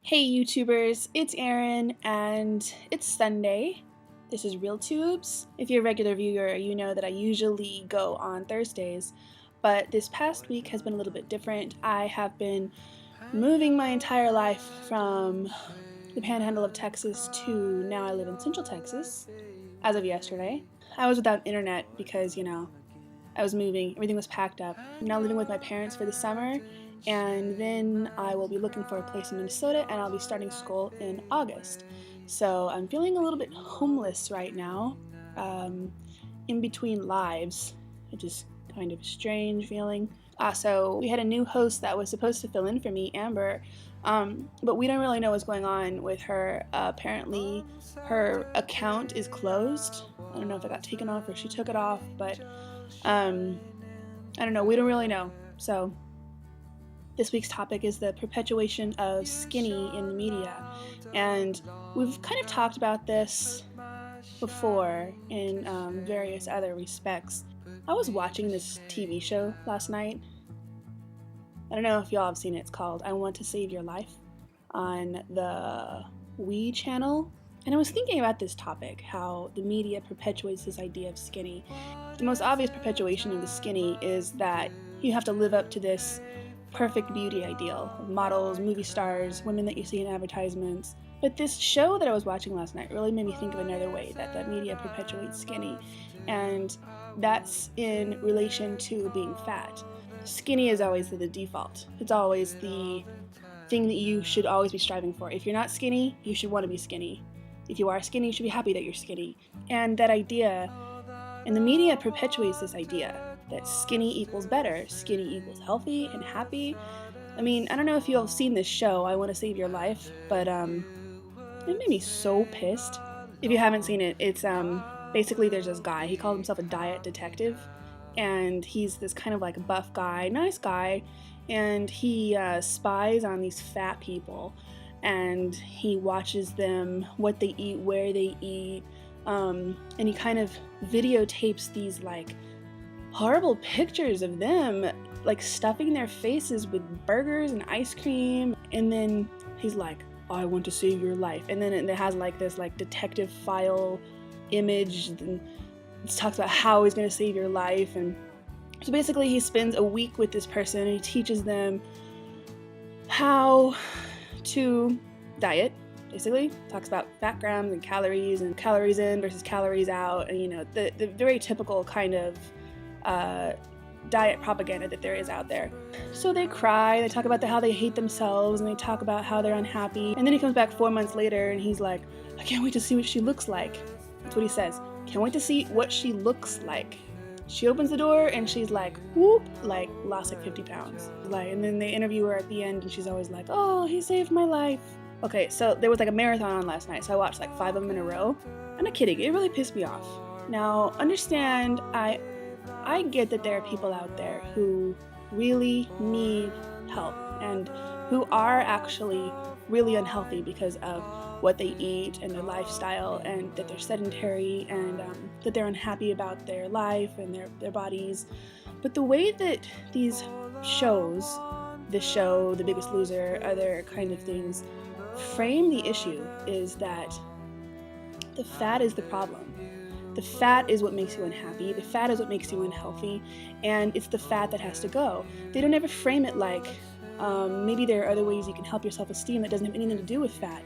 Hey YouTubers, it's Erin and it's Sunday. This is RealTubes. If you're a regular viewer, you know that I usually go on Thursdays, but this past week has been a little bit different. I have been moving my entire life from the panhandle of Texas to now I live in Central Texas as of yesterday. I was without internet because, I was moving, everything was packed up. I'm now living with my parents for the summer, and then I will be looking for a place in Minnesota, and I'll be starting school in August. So I'm feeling a little bit homeless right now, in between lives, which is kind of a strange feeling. So we had a new host that was supposed to fill in for me, Amber, but we don't really know what's going on with her. Apparently her account is closed. I don't know if it got taken off or she took it off, but I don't know, we don't really know. So this week's topic is the perpetuation of skinny in the media, and we've kind of talked about this before in various other respects. I was watching this TV show last night. I don't know if y'all have seen it. It's called I Want to Save Your Life on the We channel. And I was thinking about this topic, how the media perpetuates this idea of skinny. The most obvious perpetuation of the skinny is that you have to live up to this perfect beauty ideal of models, movie stars, women that you see in advertisements. But this show that I was watching last night really made me think of another way that the media perpetuates skinny, and that's in relation to being fat. Skinny is always the default. It's always the thing that you should always be striving for. If you're not skinny, you should want to be skinny. If you are skinny, you should be happy that you're skinny. And that idea, and the media perpetuates this idea that skinny equals better, skinny equals healthy and happy. I mean, I don't know if you all have seen this show, I Want to Save Your Life, but it made me so pissed. If you haven't seen it, it's basically there's this guy, he called himself a diet detective, and he's this kind of like buff guy, nice guy, and he spies on these fat people, and he watches them, what they eat, where they eat, and he kind of videotapes these like horrible pictures of them like stuffing their faces with burgers and ice cream, and then he's like, I want to save your life, and then it has like this like detective file image, and it talks about how he's going to save your life. And so basically he spends a week with this person and he teaches them how to diet. Basically talks about fat grams and calories in versus calories out, and the very typical kind of diet propaganda that there is out there. So they cry, they talk about how they hate themselves, and they talk about how they're unhappy, and then he comes back 4 months later and he's like, I can't wait to see what she looks like. That's what he says. Can't wait to see what she looks like. She opens the door and she's like, whoop, like lost like 50 pounds. And then they interview her at the end and she's always like, oh, he saved my life. Okay, so there was like a marathon on last night, so I watched like 5 of them in a row. I'm not kidding, it really pissed me off. Now, understand, I get that there are people out there who really need help and who are actually really unhealthy because of what they eat and their lifestyle, and that they're sedentary, and that they're unhappy about their life and their bodies. But the way that these shows, The Show, The Biggest Loser, other kind of things, frame the issue is that the fat is the problem. The fat is what makes you unhappy, the fat is what makes you unhealthy, and it's the fat that has to go. They don't ever frame it like, maybe there are other ways you can help your self-esteem that doesn't have anything to do with fat.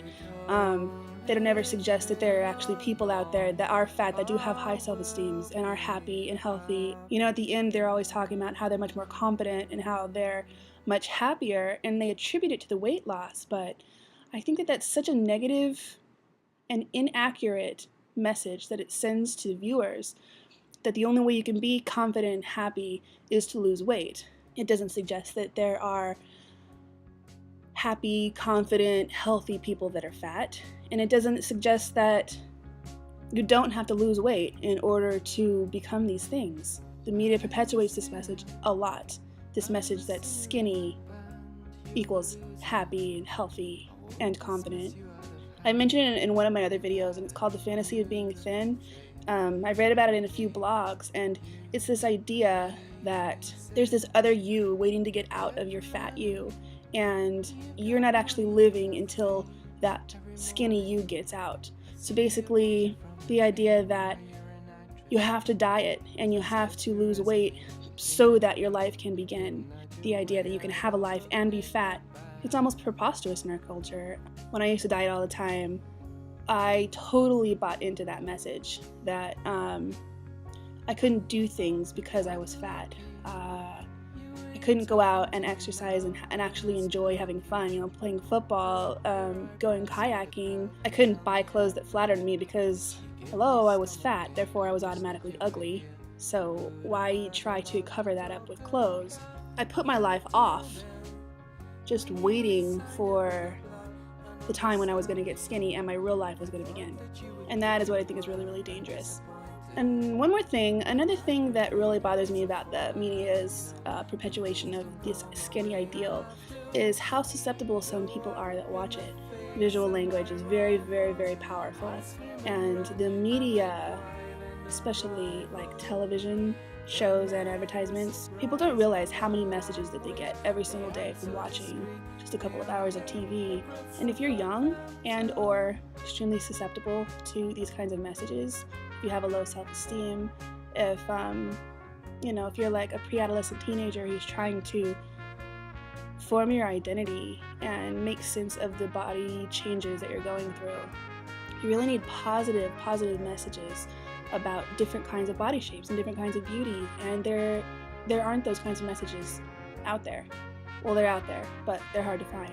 They don't ever suggest that there are actually people out there that are fat that do have high self-esteems and are happy and healthy. At the end they're always talking about how they're much more competent and how they're much happier, and they attribute it to the weight loss. But I think that that's such a negative and inaccurate message that it sends to viewers, that the only way you can be confident and happy is to lose weight. It doesn't suggest that there are happy, confident, healthy people that are fat, and it doesn't suggest that you don't have to lose weight in order to become these things. The media perpetuates this message a lot, this message that skinny equals happy and healthy and confident. I mentioned it in one of my other videos, and it's called The Fantasy of Being Thin. I read about it in a few blogs, and it's this idea that there's this other you waiting to get out of your fat you, and you're not actually living until that skinny you gets out. So basically, the idea that you have to diet and you have to lose weight so that your life can begin. The idea that you can have a life and be fat, it's almost preposterous in our culture. When I used to diet all the time, I totally bought into that message that I couldn't do things because I was fat. I couldn't go out and exercise and actually enjoy having fun, playing football, going kayaking. I couldn't buy clothes that flattered me because, hello, I was fat, therefore I was automatically ugly. So why try to cover that up with clothes? I put my life off, just waiting for the time when I was going to get skinny and my real life was going to begin. And that is what I think is really, really dangerous. And one more thing, another thing that really bothers me about the media's perpetuation of this skinny ideal is how susceptible some people are that watch it. Visual language is very, very, very powerful. And the media, especially like television shows and advertisements, people don't realize how many messages that they get every single day from watching just a couple of hours of TV. And if you're young and or extremely susceptible to these kinds of messages, if you have a low self-esteem, if you're like a pre-adolescent teenager who's trying to form your identity and make sense of the body changes that you're going through, you really need positive messages about different kinds of body shapes and different kinds of beauty, and there aren't those kinds of messages out there. Well, they're out there, but they're hard to find.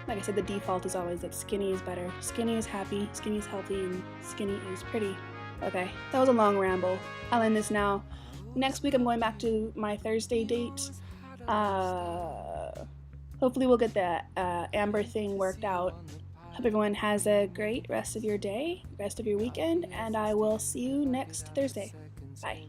Like I said, the default is always that skinny is better, skinny is happy, skinny is healthy, and skinny is pretty. Okay, that was a long ramble. I'll end this now. Next week I'm going back to my Thursday date. Hopefully we'll get the Amber thing worked out. Hope everyone has a great rest of your day, rest of your weekend, and I will see you next Thursday. Bye.